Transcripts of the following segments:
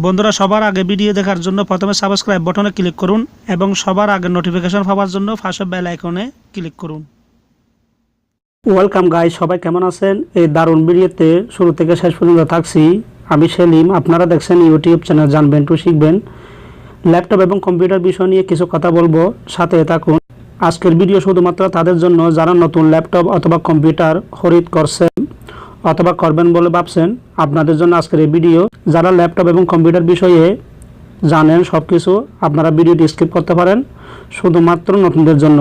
বন্ধুরা সবার আগে ভিডিও দেখার জন্য প্রথমে সাবস্ক্রাইব বাটনে ক্লিক করুন এবং সবার আগে নোটিফিকেশন পাওয়ার জন্য পাশে বেল আইকনে ক্লিক করুন। ওয়েলকাম গাইস, সবাই কেমন আছেন? এই দারুণ ভিডিওতে শুরু থেকে শেষ পর্যন্ত থাকছি। আমি সেলিম, আপনারা দেখছেন ইউটিউব চ্যানেল জানবেন টু শিখবেন। ল্যাপটপ এবং কম্পিউটার বিষয় নিয়ে কিছু কথা বলবো, সাথে থাকুন। আজকের ভিডিও শুধুমাত্র তাদের জন্য যারা নতুন ল্যাপটপ অথবা কম্পিউটার খরিদ করছেন অথবা করবেন বলে ভাবছেন, আপনাদের জন্য আজকের এই ভিডিও। যারা ল্যাপটপ এবং কম্পিউটার বিষয়ে জানেন সব কিছু, আপনারা ভিডিওটি স্কিপ করতে পারেন, শুধুমাত্র নতুনদের জন্য।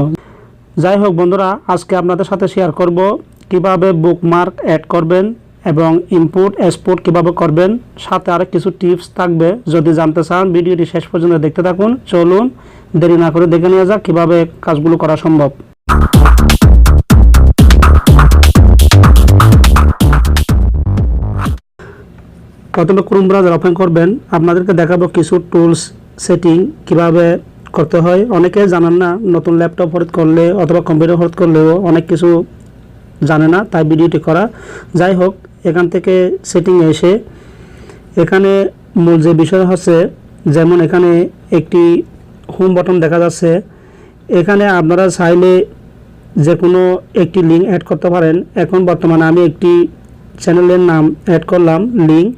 যাই হোক বন্ধুরা, আজকে আপনাদের সাথে শেয়ার করব কিভাবে বুকমার্ক অ্যাড করবেন এবং ইম্পোর্ট এক্সপোর্ট কিভাবে করবেন, সাথে আরও কিছু টিপস থাকবে। যদি জানতে চান ভিডিওটি শেষ পর্যন্ত দেখতে থাকুন। চলুন দেরি না করে দেখে নেওয়া যাক কীভাবে কাজগুলো করা সম্ভব। প্রথমে ক্রোম ব্রাউজার ওপেন করবেন। আপনাদেরকে দেখাবো কিছু টুলস সেটিং কিভাবে করতে হয়। অনেকে জানেন না, নতুন ল্যাপটপ খরিদ করলে অথবা কম্পিউটার খরিদ করলেও অনেক কিছু জানে না, তাই ভিডিওটি করা। যাই হোক, এখান থেকে সেটিংয়ে এসে এখানে মূল যে বিষয় হচ্ছে, যেমন এখানে একটি হোম বাটন দেখা যাচ্ছে। এখানে আপনারা চাইলে যে কোনো একটি লিঙ্ক অ্যাড করতে পারেন। এখন বর্তমানে আমি একটি চ্যানেলের নাম অ্যাড করলাম লিঙ্ক।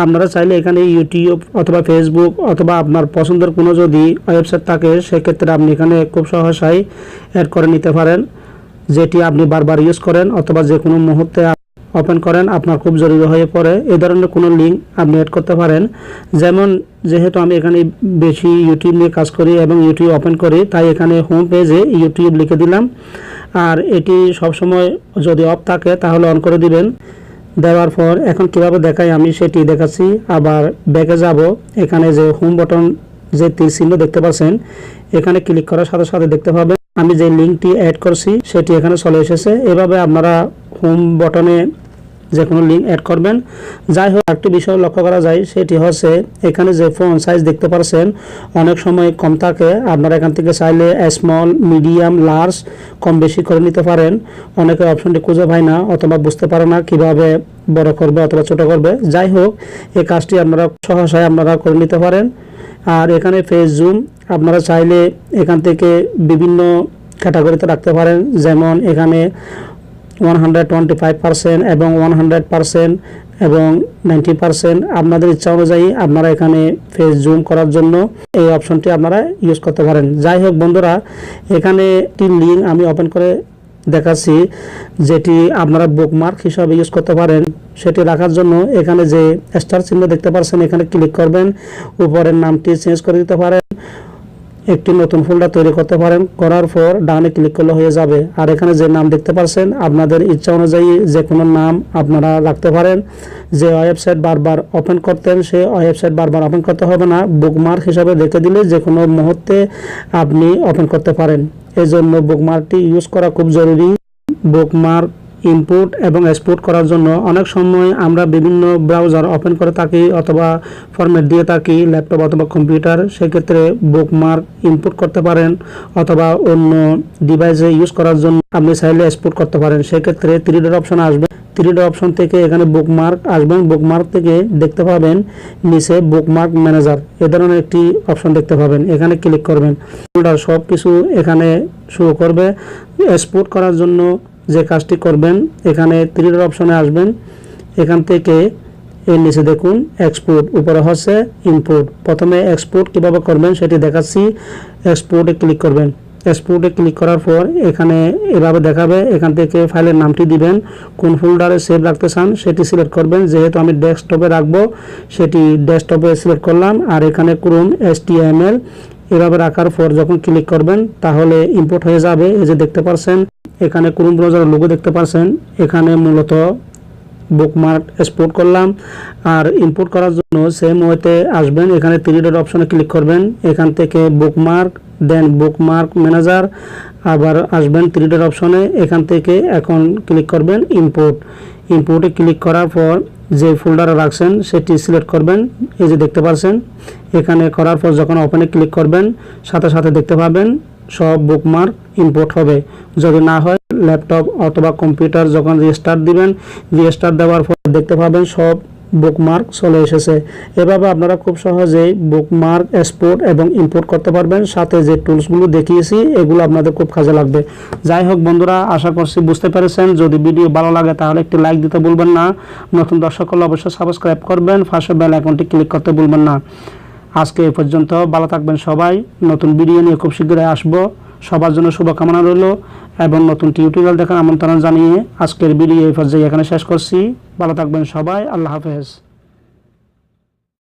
আপনারা চাইলে এখানে ইউটিউব অথবা ফেসবুক অথবা আপনার পছন্দের কোনো যদি ওয়েবসাইট থাকে, সেক্ষেত্রে আপনি এখানে খুব সহজেই অ্যাড করে নিতে পারেন, যেটি আপনি বারবার ইউজ করেন অথবা যে কোনো মুহূর্তে ওপেন করেন, আপনার খুব জরুরি হয়ে পড়ে। এই ধরনের কোনো লিঙ্ক আপনি অ্যাড করতে পারেন। যেমন যেহেতু আমি এখানে বেশি ইউটিউব নিয়ে কাজ করি এবং ইউটিউব ওপেন করি, তাই এখানে হোম পেজে ইউটিউব লিখে দিলাম। আর এটি সবসময় যদি অফ থাকে তাহলে অন করে দিবেন। দেওয়ার পর এখন কিভাবে দেখাই আমি সেটি দেখাচ্ছি। আবার ব্যাকে যাব। এখানে যে হোম বাটন, যে তীর চিহ্ন দেখতে পাচ্ছেন, এখানে ক্লিক করার সাথে সাথে দেখতে পাবেন আমি যে লিঙ্কটি অ্যাড করছি সেটি এখানে চলে এসেছে। এভাবে আপনারা হোম বাটনে যে কোনো লিঙ্ক অ্যাড করবেন। যাই হোক, একটি বিষয় লক্ষ্য করা যায়, সেটি হচ্ছে এখানে যে ফোন সাইজ দেখতে পাচ্ছেন অনেক সময় কম থাকে। আপনারা এখান থেকে চাইলে স্মল, মিডিয়াম, লার্জ কম বেশি করে নিতে পারেন। অনেকে অপশনটি খুঁজে পায় না অথবা বুঝতে পারে না কিভাবে বড় করবে অথবা ছোট করবে। যাই হোক, এই কাজটি আপনারা সহসায় আপনারা করে নিতে পারেন। আর এখানে ফেস জুম আপনারা চাইলে এখান থেকে বিভিন্ন ক্যাটাগরিতে রাখতে পারেন। যেমন এখানে 125% এবং 100% এবং 90%। আপনাদের ইচ্ছা অনুযায়ী আপনারা এখানে ফেস জুম করার জন্য এই অপশনটি আপনারা ইউজ করতে পারেন। যাই হোক বন্ধুরা, এখানে একটি লিঙ্ক আমি ওপেন করে দেখাচ্ছি, যেটি আপনারা বুকমার্ক হিসাবে ইউজ করতে পারেন। সেটি রাখার জন্য এখানে যে স্টার চিহ্ন দেখতে পাচ্ছেন, এখানে ক্লিক করবেন। উপরের নামটি চেঞ্জ করে দিতে পারেন, একটি নতুন ফোল্ডার তৈরি করতে পারেন। করার পর ডানে ক্লিক করলে হয়ে যাবে। আর এখানে যে নাম দেখতে পাচ্ছেন, আপনাদের ইচ্ছা অনুযায়ী যে কোনো নাম আপনারা রাখতে পারেন। যে ওয়েবসাইট বারবার ওপেন করতেন, সেই ওয়েবসাইট বারবার ওপেন করতে হবে না, বুকমার্ক হিসাবে রেখে দিলে যে কোনো মুহূর্তে আপনি ওপেন করতে পারেন। এই জন্য বুকমার্কটি ইউজ করা খুব জরুরি। বুকমার্ক ইম্পোর্ট এবং এক্সপোর্ট করার জন্য অনেক সময় আমরা বিভিন্ন ব্রাউজার ওপেন করে থাকি অথবা ফরম্যাট দিয়ে থাকি, ল্যাপটপ অথবা কম্পিউটার। সেক্ষেত্রে বুকমার্ক ইম্পোর্ট করতে পারেন অথবা অন্য ডিভাইসে ইউজ করার জন্য আপনি চাইলে এক্সপোর্ট করতে পারেন। সেক্ষেত্রে 3 ডট অপশন আসবে। 3 ডট অপশন থেকে এখানে বুকমার্ক আসবেন। বুকমার্ক থেকে দেখতে পাবেন নিচে বুকমার্ক ম্যানেজার, এ ধরনের একটি অপশন দেখতে পাবেন। এখানে ক্লিক করবেন, ফোল্ডার সব কিছু এখানে শুরু করবে। এক্সপোর্ট করার জন্য যে কাজটি করবেন, এখানে 3 ডট অপশনে আসবেন। এখান থেকে এর নিচে দেখুন এক্সপোর্ট, উপরে হচ্ছে ইম্পোর্ট। প্রথমে এক্সপোর্ট কিভাবে করবেন সেটি দেখাচ্ছি। এক্সপোর্টে ক্লিক করবেন। এক্সপোর্টে ক্লিক করার পর এখানে এভাবে দেখাবে। এখান থেকে ফাইলের নামটি দিবেন, কোন ফোল্ডারে সেভ রাখতে চান সেটি সিলেক্ট করবেন। যেহেতু আমি ডেস্কটপে রাখবো, সেটি ডেস্কটপে সিলেক্ট করলাম। আর এখানে ক্রোম HTML এভাবে রাখার পর যখন ক্লিক করবেন তাহলে ইম্পোর্ট হয়ে যাবে। এই যে দেখতে পাচ্ছেন এখানে ক্রোম ব্রাউজারের লোগো দেখতে পাচ্ছেন। এখানে মূলত বুকমার্ক এক্সপোর্ট করলাম। আর ইম্পোর্ট করার জন্য সেম ওয়েতে আসবেন। এখানে 3 ডট অপশনে ক্লিক করবেন। এখান থেকে বুকমার্ক, দেন বুকমার্ক ম্যানেজার, আবার আসবেন 3 ডট অপশনে। এখান থেকে এখন ক্লিক করবেন ইম্পোর্ট। ইম্পোর্টে ক্লিক করার পর যে ফোল্ডারে রাখছেন সেটি সিলেক্ট করবেন। এই যে দেখতে পাচ্ছেন, এখানে করার পর যখন ওপেনে ক্লিক করবেন সাথে সাথে দেখতে পাবেন সব বুকমার্ক ইম্পোর্ট হবে। যদি না হয় ল্যাপটপ অথবা কম্পিউটার যখন রিস্টার্ট দিবেন, রিস্টার্ট দেওয়ার পর দেখতে পাবেন সব বুকমার্ক চলে এসেছে। এভাবে আপনারা খুব সহজেই বুকমার্ক এক্সপোর্ট এবং ইম্পোর্ট করতে পারবেন। সাথে যে টুলসগুলো দেখিয়েছি এগুলো আপনাদের খুব কাজে লাগবে। যাই হোক বন্ধুরা, আশা করছি বুঝতে পেরেছেন। যদি ভিডিও ভালো লাগে তাহলে একটি লাইক দিতে ভুলবেন না। নতুন দর্শক হলে অবশ্যই সাবস্ক্রাইব করবেন, পাশে বেল আইকনটি ক্লিক করতে ভুলবেন না। আজকে এই পর্যন্ত, ভালো থাকবেন সবাই। নতুন ভিডিও নিয়ে খুব শীঘ্রই আসবো। সবার জন্য শুভকামনা রইল এবং নতুন টিউটোরিয়াল দেখার আমন্ত্রণ জানিয়ে আজকের ভিডিও এই পর্যায়ে এখানে শেষ করছি। ভালো থাকবেন সবাই। আল্লাহ হাফেজ।